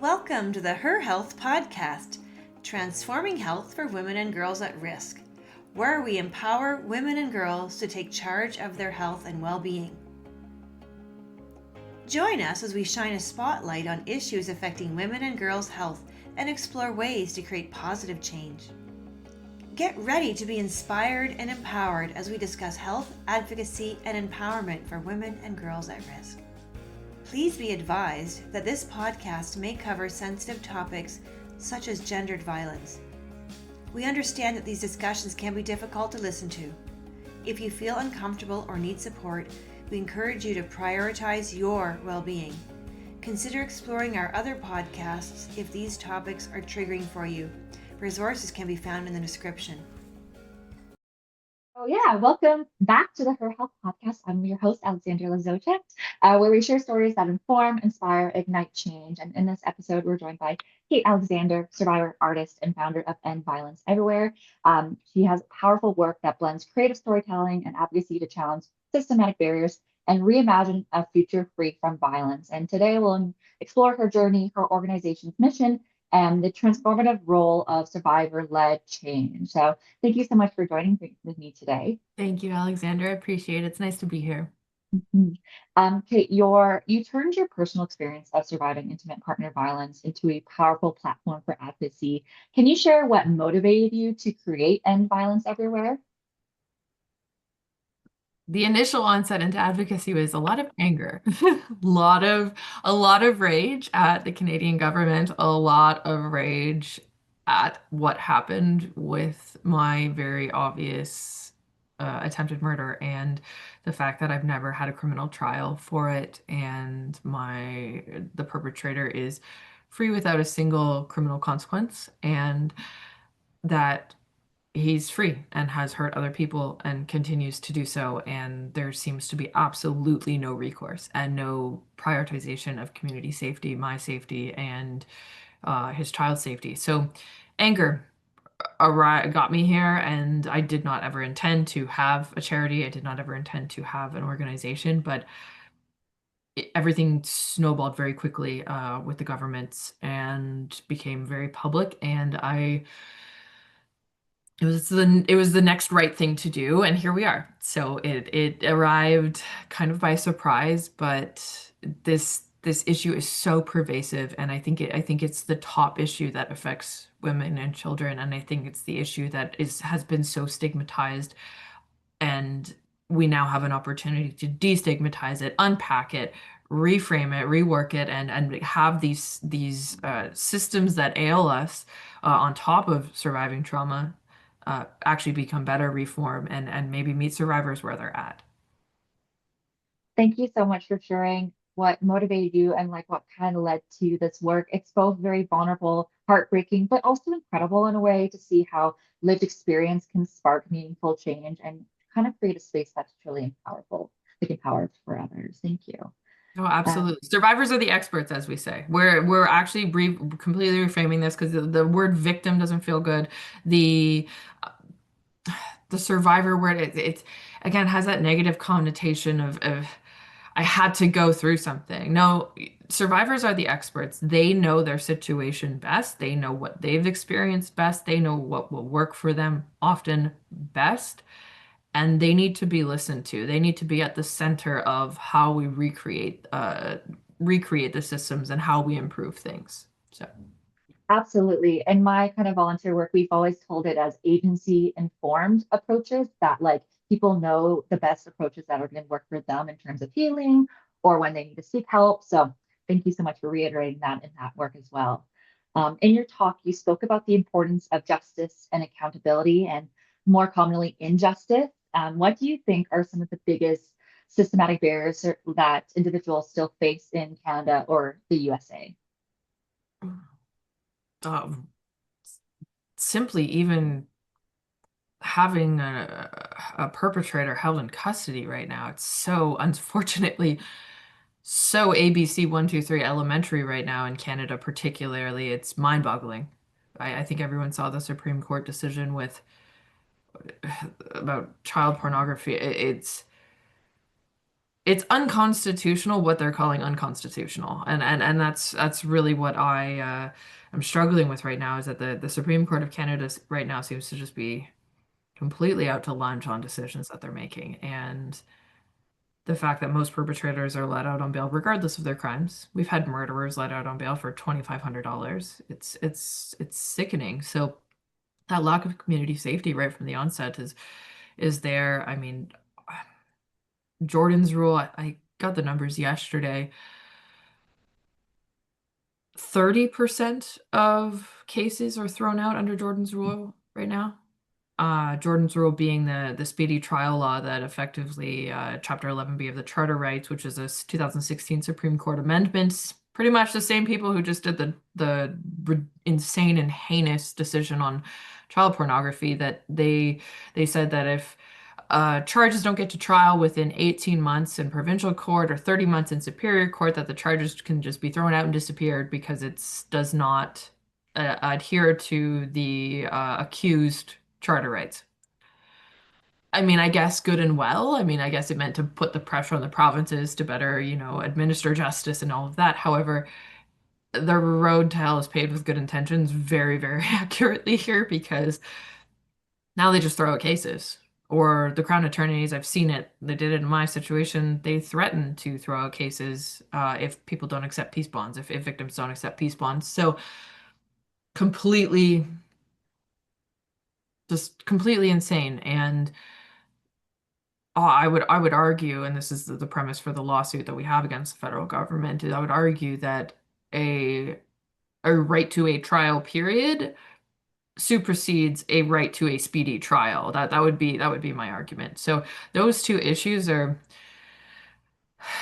Welcome to the Her Health Podcast, transforming health for women and girls at risk, where we empower women and girls to take charge of their health and well-being. Join us as we shine a spotlight on issues affecting women and girls' health and explore ways to create positive change. Get ready to be inspired and empowered as we discuss health, advocacy, and empowerment for women and girls at risk. Please be advised that this podcast may cover sensitive topics such as gendered violence. We understand that these discussions can be difficult to listen to. If you feel uncomfortable or need support, we encourage you to prioritize your well-being. Consider exploring our other podcasts if these topics are triggering for you. Resources can be found in the description. Oh yeah, welcome back to the Her Health Podcast. I'm your host, Alexander Lazocek, where we share stories that inform, inspire, ignite change. And in this episode, we're joined by Cait Alexander, survivor, artist, and founder of End Violence Everywhere. She has powerful work that blends creative storytelling and advocacy to challenge systematic barriers and reimagine a future free from violence. And today we'll explore her journey, her organization's mission, and the transformative role of survivor-led change. So thank you so much for joining with me today. Thank you, Alexander. I appreciate it. It's nice to be here. Mhm. Kate, you turned your personal experience of surviving intimate partner violence into a powerful platform for advocacy. Can you share what motivated you to create End Violence Everywhere? The initial onset into advocacy was a lot of anger, a lot of rage at the Canadian government, a lot of rage at what happened with my very obvious attempted murder and the fact that I've never had a criminal trial for it, and the perpetrator is free without a single criminal consequence, and that he's free and has hurt other people and continues to do so. And there seems to be absolutely no recourse and no prioritization of community safety, my safety, and his child's safety. So anger got me here, and I did not ever intend to have a charity. I did not ever intend to have an organization, but everything snowballed very quickly with the government and became very public. And it was the next right thing to do, and here we are. So it arrived kind of by surprise, but this issue is so pervasive, and I think it's the top issue that affects women and children, and I think it's the issue that has been so stigmatized, and we now have an opportunity to destigmatize it, unpack it, reframe it, rework it, and have these systems that ail us on top of surviving trauma actually become better, reform, and maybe meet survivors where they're at. Thank you so much for sharing what motivated you and like what kind of led to this work. It's both very vulnerable, heartbreaking, but also incredible in a way to see how lived experience can spark meaningful change and kind of create a space that's truly powerful, like empowered for others. Thank you. Oh, Um, absolutely. Survivors are the experts, as we say. We're actually completely reframing this because the word victim doesn't feel good. The the survivor word, it's again has that negative connotation of I had to go through something. No, survivors are the experts. They know their situation best. They know what they've experienced best. They know what will work for them often best. And they need to be listened to. They need to be at the center of how we recreate the systems and how we improve things. So. Absolutely. In my kind of volunteer work, we've always told it as agency informed approaches that like people know the best approaches that are going to work for them in terms of healing or when they need to seek help. So thank you so much for reiterating that in that work as well. In your talk, you spoke about the importance of justice and accountability and more commonly injustice. What do you think are some of the biggest systematic barriers that individuals still face in Canada or the USA? um, Simply even having a perpetrator held in custody right now, it's so unfortunately so ABC 123 elementary right now in Canada, particularly. It's mind-boggling. I think everyone saw the Supreme Court decision with about child pornography. It's it's unconstitutional what they're calling unconstitutional, and that's really what I'm struggling with right now, is that the Supreme Court of Canada right now seems to just be completely out to lunch on decisions that they're making, and the fact that most perpetrators are let out on bail regardless of their crimes. We've had murderers let out on bail for $2,500. It's sickening. So that lack of community safety right from the onset is there. I mean, Jordan's rule, I got the numbers yesterday. 30% of cases are thrown out under Jordan's rule right now. Jordan's rule being the speedy trial law that effectively Chapter 11B of the Charter Rights, which is a 2016 Supreme Court amendment. Pretty much the same people who just did the insane and heinous decision on child pornography, that they said that if charges don't get to trial within 18 months in provincial court or 30 months in superior court, that the charges can just be thrown out and disappeared because it does not adhere to the accused charter rights. I mean, I guess good and well. I mean, I guess it meant to put the pressure on the provinces to better, administer justice and all of that. However, the road to hell is paved with good intentions very, very accurately here, because now they just throw out cases. Or the Crown attorneys, I've seen it. They did it in my situation. They threaten to throw out cases if people don't accept peace bonds, if victims don't accept peace bonds. So completely, just completely insane. And I would argue, and this is the premise for the lawsuit that we have against the federal government, I would argue that a right to a trial period supersedes a right to a speedy trial. That would be my argument. So those two issues are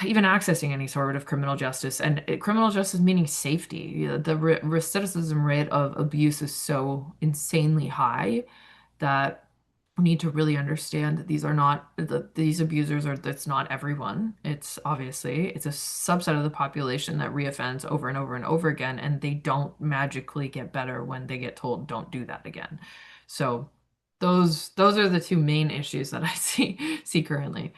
even accessing any sort of criminal justice, and criminal justice meaning safety. The recidivism rate of abuse is so insanely high that we need to really understand that these abusers are, that's not everyone. It's a subset of the population that reoffends over and over and over again, and they don't magically get better when they get told don't do that again. So those are the two main issues that I see currently.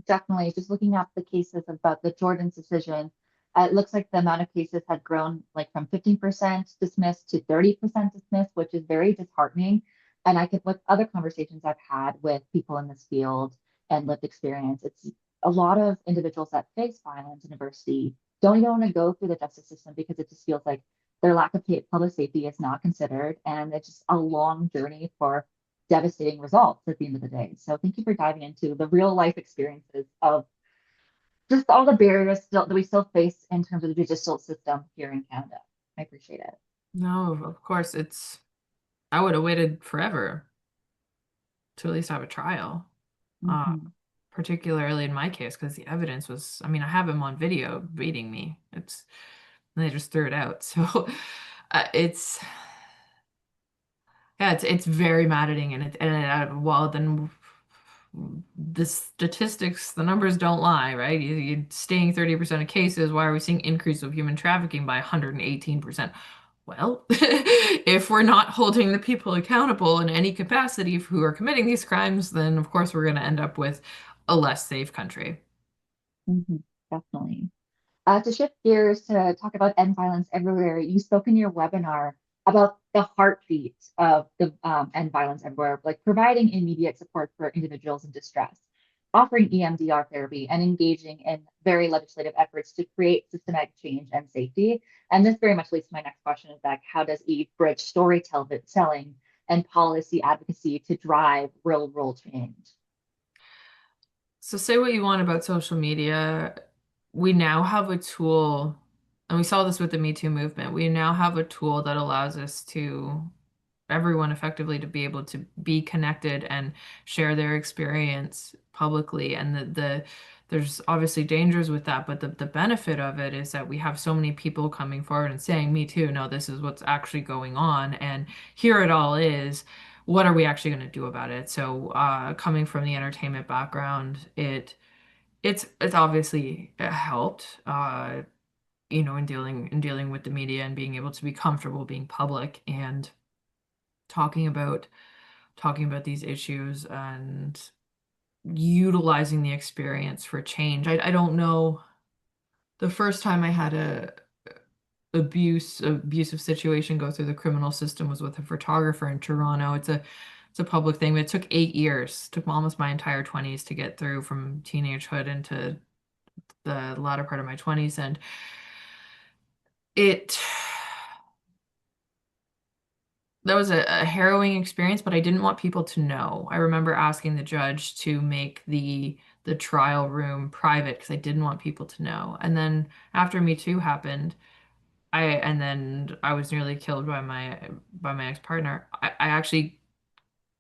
Definitely. Just looking at the cases about the Jordan's decision, it looks like the amount of cases had grown like from 15% dismissed to 30% dismissed, which is very disheartening. And I could, with other conversations I've had with people in this field and lived experience, it's a lot of individuals that face violence in adversity don't even want to go through the justice system because it just feels like their lack of public safety is not considered. And it's just a long journey for devastating results at the end of the day. So thank you for diving into the real life experiences of just all the barriers that we still face in terms of the judicial system here in Canada. I appreciate it. No, of course, I would have waited forever to at least have a trial. Uh, Mhm. Particularly in my case, because the evidence was, I mean, I have him on video beating me. And they just threw it out. So it's, yeah, it's very maddening. Well, then the statistics, the numbers don't lie, right? You're staying 30% of cases. Why are we seeing increase of human trafficking by 118%? Well, if we're not holding the people accountable in any capacity who are committing these crimes, then of course we're going to end up with a less safe country. Definitely. To shift gears to talk about end violence everywhere, you spoke in your webinar about the heartbeat of the end violence everywhere, like providing immediate support for individuals in distress, offering EMDR therapy, and engaging in very legislative efforts to create systematic change and safety. And this very much leads to my next question: is that how does Eve bridge storytelling and policy advocacy to drive real world change? So say what you want about social media. We now have a tool, and we saw this with the Me Too movement. We now have a tool that allows us to everyone effectively to be able to be connected and share their experience publicly. And there's obviously dangers with that, but the benefit of it is that we have so many people coming forward and saying, me too, no, this is what's actually going on, and here it all is. What are we actually going to do about it? So coming from the entertainment background, it's obviously helped in dealing with the media and being able to be comfortable being public and talking about these issues. And utilizing the experience for change. I don't know. The first time I had a abusive situation go through the criminal system was with a photographer in Toronto. It's a public thing, but it took 8 years. It took almost my entire 20s to get through from teenagehood into the latter part of my 20s. And it that was a harrowing experience, but I didn't want people to know. I remember asking the judge to make the trial room private because I didn't want people to know. And then after Me Too happened, and then I was nearly killed by my ex-partner. I actually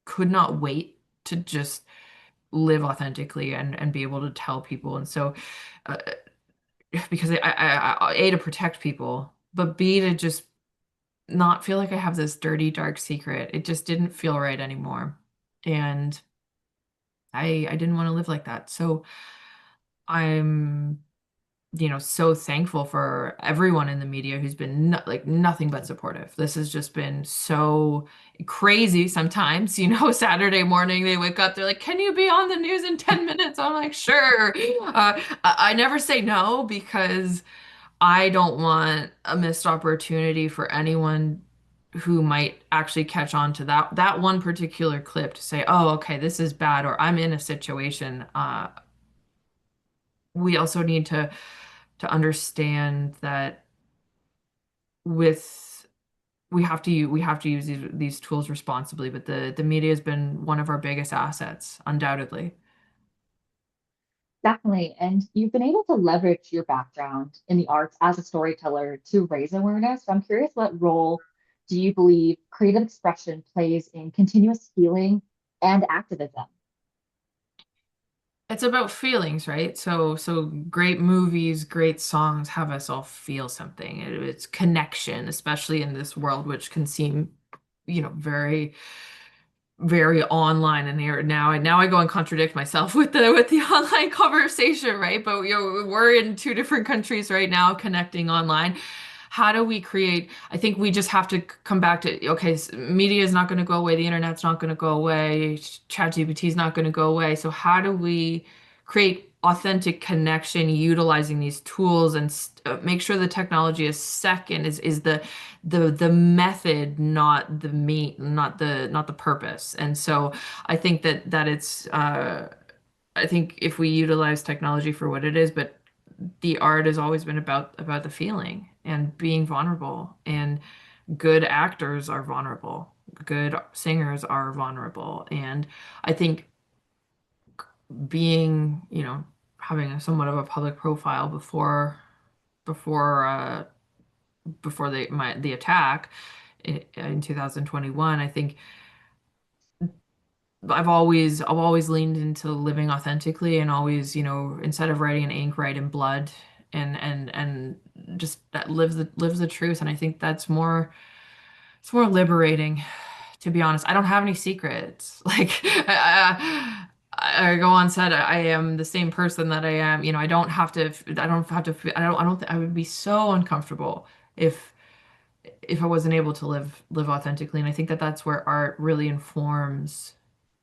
could not wait to just live authentically and be able to tell people. And so, uh, because A, to protect people, but B, to just not feel like I have this dirty, dark secret. It just didn't feel right anymore. And I didn't want to live like that. So I'm, so thankful for everyone in the media who's been like nothing but supportive. This has just been so crazy sometimes. Saturday morning they wake up, they're like, "Can you be on the news in 10 minutes?" I'm like, "Sure." I never say no because I don't want a missed opportunity for anyone who might actually catch on to that one particular clip to say, "Oh, okay, this is bad," or "I'm in a situation." We also need to understand that with we have to use these tools responsibly, but the media has been one of our biggest assets, undoubtedly. Definitely. And you've been able to leverage your background in the arts as a storyteller to raise awareness. So I'm curious, what role do you believe creative expression plays in continuous healing and activism? It's about feelings, right? So great movies, great songs have us all feel something. It's connection, especially in this world, which can seem, very very online and here now I go and contradict myself with the online conversation, right? But we're in two different countries right now connecting online. How do we create? I think we just have to come back to, okay, media is not going to go away, the internet's not going to go away, ChatGPT is not going to go away. So how do we create authentic connection utilizing these tools and make sure the technology is second, is the method, not the meat, not the purpose. And so I think that it's I think if we utilize technology for what it is, but the art has always been about the feeling and being vulnerable. And good actors are vulnerable. Good singers are vulnerable. And I think being, having somewhat of a public profile before before the attack in 2021, I think I've always leaned into living authentically and always, instead of writing in ink, write in blood and just that lives the truth. And I think it's more liberating, to be honest. I don't have any secrets. Like I go on set, I am the same person that I am. I don't have to, I don't have to, I don't, I would be so uncomfortable if I wasn't able to live authentically. And I think that that's where art really informs,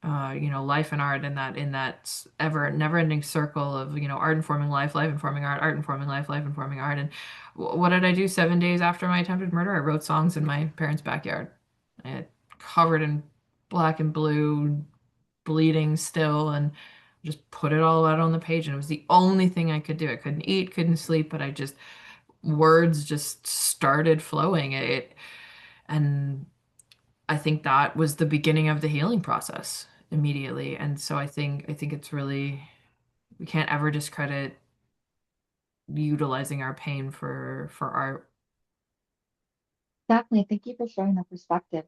life and art in that ever never-ending circle of, art informing life, life informing art informing life, life informing art. And what did I do 7 days after my attempted murder? I wrote songs in my parents' backyard. I covered in black and blue, bleeding still, and just put it all out on the page. And it was the only thing I could do. I couldn't eat, couldn't sleep, but words just started flowing. And I think that was the beginning of the healing process immediately. And so I think it's really, we can't ever discredit utilizing our pain for art. Definitely. Thank you for sharing that perspective.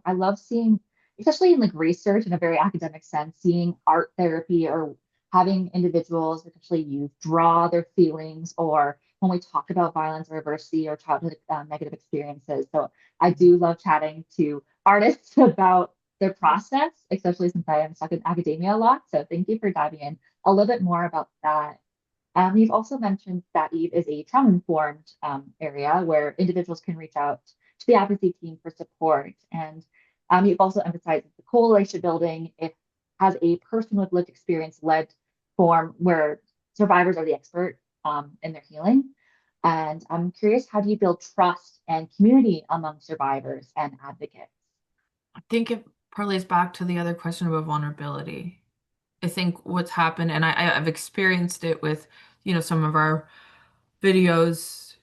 I love seeing, especially in like research in a very academic sense, seeing art therapy or having individuals actually use draw their feelings, or when we talk about violence or adversity or childhood negative experiences. So I do love chatting to artists about their process, especially since I am stuck in academia a lot. So thank you for diving in a little bit more about that. You've also mentioned that Eve is a trauma-informed area where individuals can reach out to the advocacy team for support. And you've also emphasized the coalition building if as a person with lived experience led form where survivors are the expert in their healing. And I'm curious, how do you build trust and community among survivors and advocates? I think it parlays back to the other question about vulnerability. I think what's happened, and I've experienced it with, some of our videos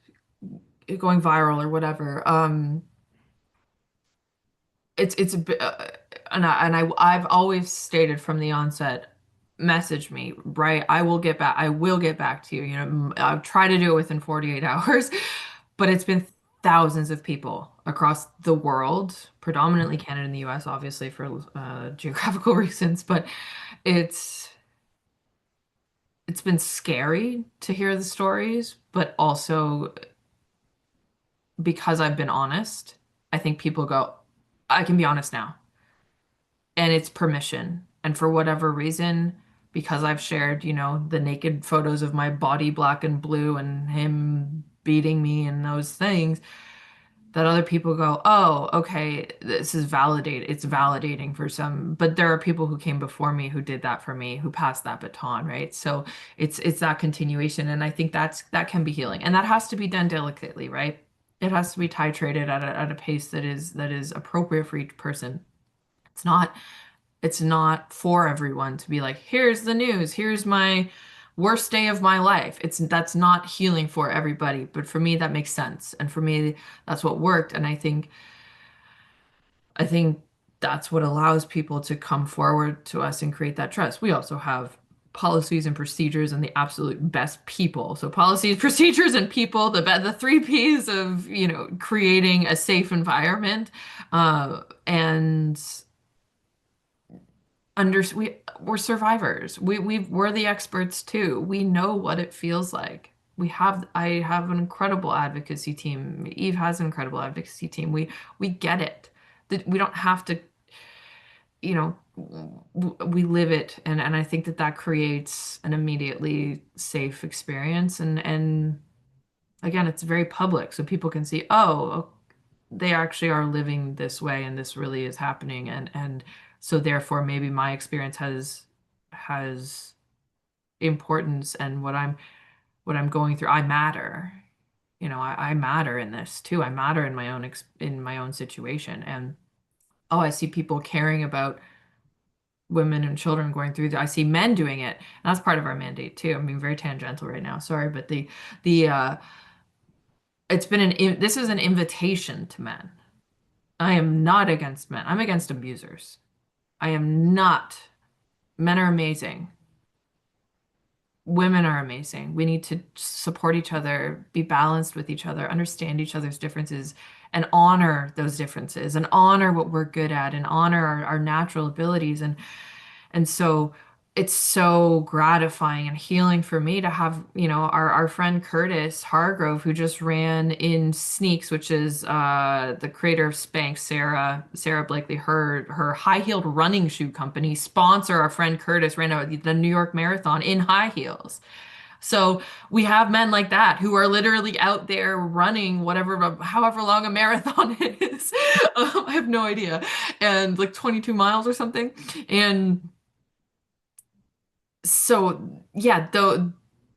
going viral or whatever. It's a bit, I've always stated from the onset, message me, right? I will get back. I will get back to you. I'll try to do it within 48 hours, but it's been thousands of people across the world, predominantly Canada and the US, obviously for geographical reasons, but it's it's been scary to hear the stories, but also because I've been honest, I think people go, I can be honest now. And it's permission. And for whatever reason, because I've shared, the naked photos of my body black and blue and him beating me and those things, that other people go, oh, okay, this is validate. It's validating for some, but there are people who came before me who did that for me, who passed that baton, right? So it's that continuation, and I think that can be healing, and that has to be done delicately, right? It has to be titrated at a pace that is appropriate for each person. It's not it's not for everyone to be like, here's the news, here's my worst day of my life. That's not healing for everybody, but for me that makes sense. And for me that's what worked. And I think that's what allows people to come forward to us and create that trust. We also have policies and procedures and the absolute best people. So policies, procedures, and people, the three P's of, creating a safe environment. And we're survivors. We're the experts too. We know what it feels like. I have an incredible advocacy team. Eve has an incredible advocacy team. We get it. That we don't have to, we live it, and I think that creates an immediately safe experience. And again, it's very public, so people can see, oh, they actually are living this way and this really is happening, and so therefore maybe my experience has importance, and what I'm going through, I matter. I matter in this too. I matter in my own situation. And oh, I see people caring about women and children going through that. I see men doing it. And that's part of our mandate too. I'm being very tangential right now. Sorry, but the this is an invitation to men. I am not against men. I'm against abusers. I am not. Men are amazing. Women are amazing. We need to support each other, be balanced with each other, understand each other's differences, and honor those differences, and honor what we're good at, and honor our natural abilities. And so it's so gratifying and healing for me to have, our friend Curtis Hargrove, who just ran in Sneaks, which is the creator of Spanx, Sarah Blakely, her high-heeled running shoe company, sponsor our friend Curtis ran the New York Marathon in high heels. So we have men like that who are literally out there running however long a marathon is. I have no idea. And like 22 miles or something. And so yeah, though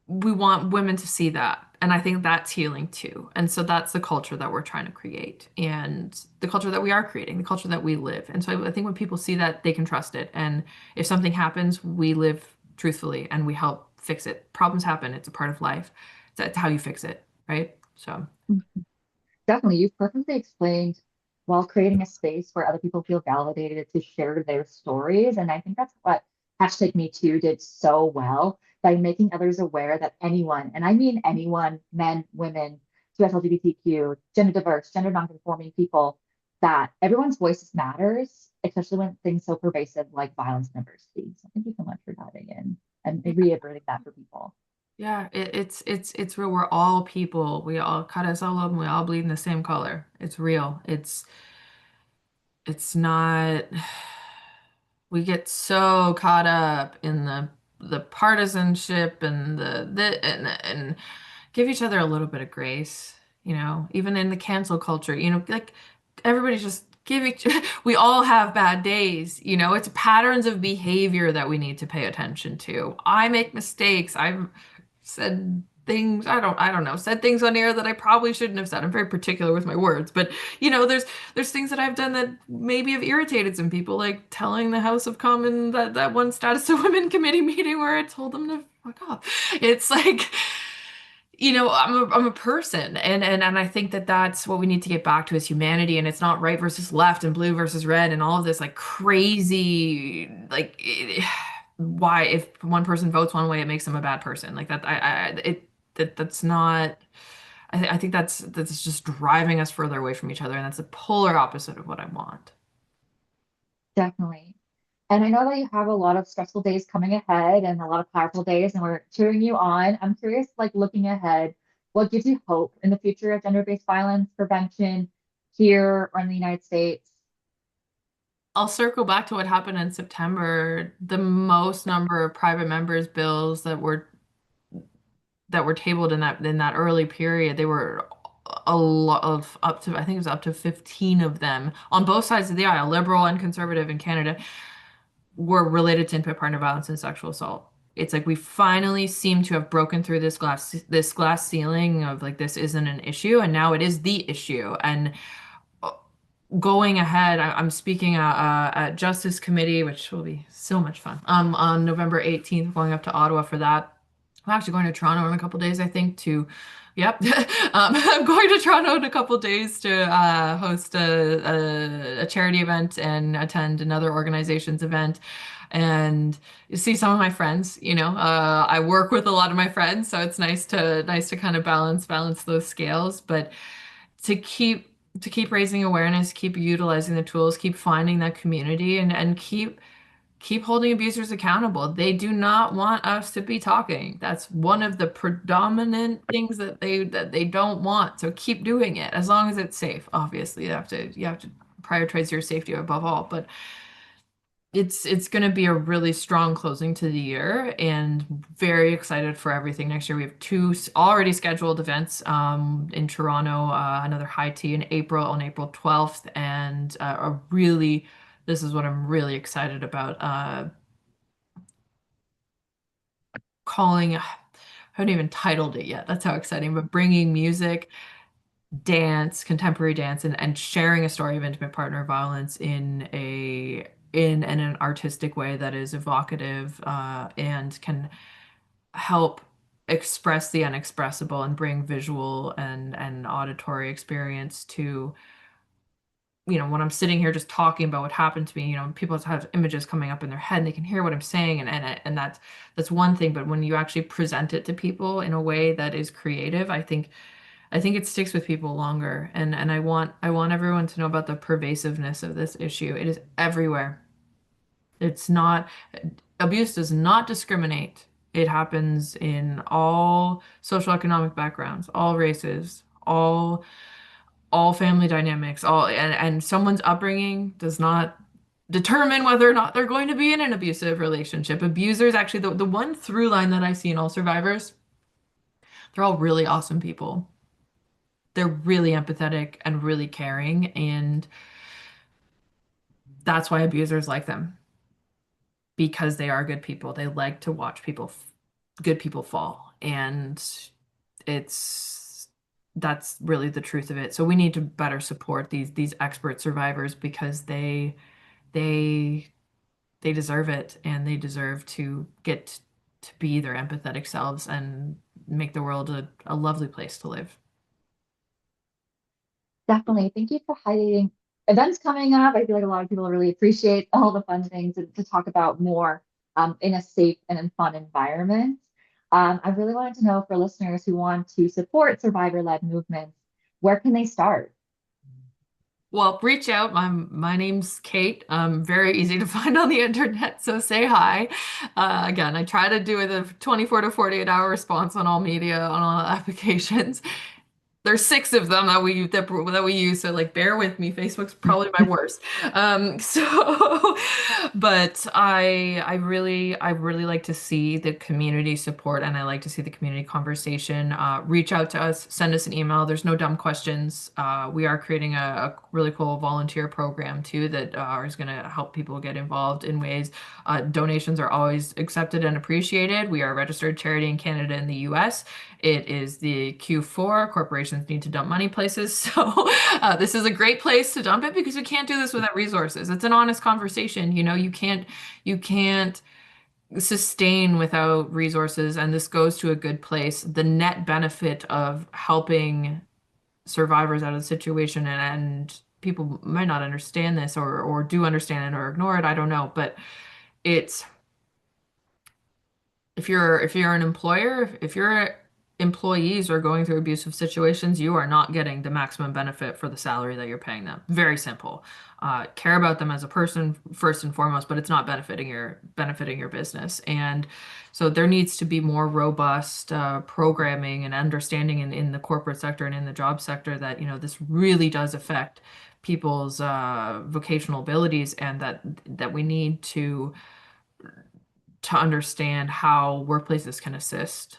we want women to see that. And I think that's healing too. And so that's the culture that we're trying to create, and the culture that we are creating, the culture that we live. And so I think when people see that, they can trust it. And if something happens, we live truthfully and we help fix it. Problems happen. It's a part of life. That's how you fix it, right? So Definitely, you've perfectly explained while creating a space where other people feel validated to share their stories. And I think that's what hashtag Me Too did so well by making others aware that anyone, and I mean anyone, men, women, to LGBTQ, gender diverse, gender nonconforming people, that everyone's voices matters, especially when things so pervasive like violence and adversity. So thank you so much for diving in and reiterating that for people. yeah, it's real. We're all people. We all cut us all open. We all bleed in the same color. It's real. It's not. We get so caught up in the partisanship and and give each other a little bit of grace, even in the cancel culture, like everybody's just give each we all have bad days, you know, it's patterns of behavior that we need to pay attention to. I make mistakes. I've said things, I don't know, said things on air that I probably shouldn't have said. I'm very particular with my words, but you know, there's things that I've done that maybe have irritated some people, like telling the House of Commons that one Status of Women committee meeting where I told them to fuck off. It's like, you know, I'm a person, and I think that that's what we need to get back to, is humanity. And it's not right versus left and blue versus red and all of this like crazy like why if one person votes one way it makes them a bad person, like that. That's not. I think that's just driving us further away from each other, and that's the polar opposite of what I want. Definitely. And I know that you have a lot of stressful days coming ahead and a lot of powerful days, and we're cheering you on. I'm curious, like looking ahead, what gives you hope in the future of gender-based violence prevention here or in the United States? I'll circle back to what happened in September. The most number of private members bills that were tabled in that early period, they were a lot of up to, I think it was up to 15 of them on both sides of the aisle, liberal and conservative in Canada, were related to intimate partner violence and sexual assault. It's like we finally seem to have broken through this glass ceiling of like this isn't an issue, and now it is the issue. And going ahead, I'm speaking at Justice Committee, which will be so much fun. On November 18th, going up to Ottawa for that. I'm actually going to Toronto in a couple days, I think, to, yep. I'm going to Toronto in a couple days to host a charity event and attend another organization's event and see some of my friends. You know, I work with a lot of my friends, so it's nice to kind of balance those scales, but to keep raising awareness, keep utilizing the tools, keep finding that community, and keep holding abusers accountable. They do not want us to be talking. That's one of the predominant things that they don't want. So keep doing it as long as it's safe. Obviously, you have to prioritize your safety above all, but it's going to be a really strong closing to the year, and very excited for everything next year. We have two already scheduled events in Toronto, another high tea in April on April 12th, and this is what I'm really excited about. Calling, I haven't even titled it yet. That's how exciting, but bringing music, dance, contemporary dance, and sharing a story of intimate partner violence in an artistic way that is evocative and can help express the unexpressible and bring visual and auditory experience to, you know, when I'm sitting here just talking about what happened to me, you know, people have images coming up in their head and they can hear what I'm saying, and that's one thing. But when you actually present it to people in a way that is creative, I think it sticks with people longer. And I want everyone to know about the pervasiveness of this issue. It is everywhere. It's not, abuse does not discriminate. It happens in all social economic backgrounds, all races, all family dynamics, and someone's upbringing does not determine whether or not they're going to be in an abusive relationship. Abusers, actually, the one through line that I see in all survivors, they're all really awesome people. They're really empathetic and really caring, and that's why abusers like them, because they are good people. They like to watch good people fall. And it's that's really the truth of it. So we need to better support these expert survivors, because they they deserve it, and they deserve to get to be their empathetic selves and make the world a lovely place to live. Definitely. Thank you for highlighting events coming up. I feel like a lot of people really appreciate all the fun things to talk about more in a safe and in fun environment. I really wanted to know for listeners who want to support survivor-led movements, where can they start? Well, reach out. My name's Cait. I'm very easy to find on the internet, so say hi. Again, I try to do the 24 to 48 hour response on all media, on all applications. There's 6 of them that we use, so like bear with me. Facebook's probably my worst. So, but I really like to see the community support, and I like to see the community conversation. Reach out to us, send us an email. There's no dumb questions. We are creating a really cool volunteer program too that is going to help people get involved in ways. Donations are always accepted and appreciated. We are a registered charity in Canada and the US. It is the Q4. Corporations need to dump money places. So this is a great place to dump it because we can't do this without resources. It's an honest conversation. You can't sustain without resources, and this goes to a good place. The net benefit of helping survivors out of the situation, and people might not understand this or do understand it or ignore it. I don't know, but it's if you're an employer, if your employees are going through abusive situations, you are not getting the maximum benefit for the salary that you're paying them. Very simple. Care about them as a person first and foremost, but it's not benefiting your business. And so there needs to be more robust programming and understanding in the corporate sector and in the job sector that, this really does affect people's vocational abilities, and that we need to understand how workplaces can assist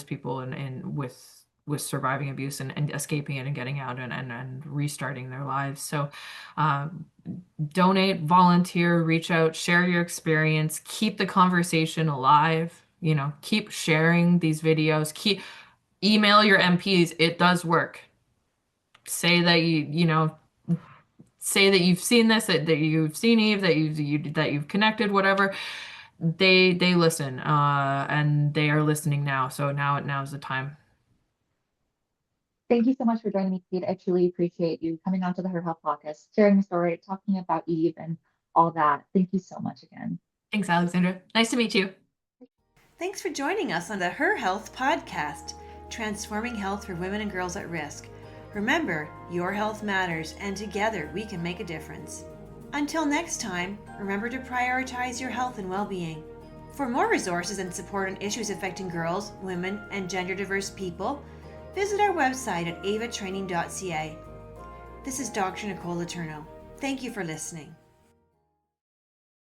people in with surviving abuse and escaping it and getting out and restarting their lives. So donate, volunteer, reach out, share your experience, keep the conversation alive, keep sharing these videos, email your MPs. It does work. Say that say that you've seen this, that you've seen Eve, that you've connected, whatever. They listen, and they are listening now. So now's the time. Thank you so much for joining me, Cait. I truly appreciate you coming onto the Her Health podcast, sharing the story, talking about Eve and all that. Thank you so much again. Thanks, Alexandra. Nice to meet you. Thanks for joining us on the Her Health podcast, transforming health for women and girls at risk. Remember, your health matters, and together we can make a difference. Until next time, remember to prioritize your health and well-being. For more resources and support on issues affecting girls, women, and gender-diverse people, visit our website at avatraining.ca. This is Dr. Nicole Letourneau. Thank you for listening.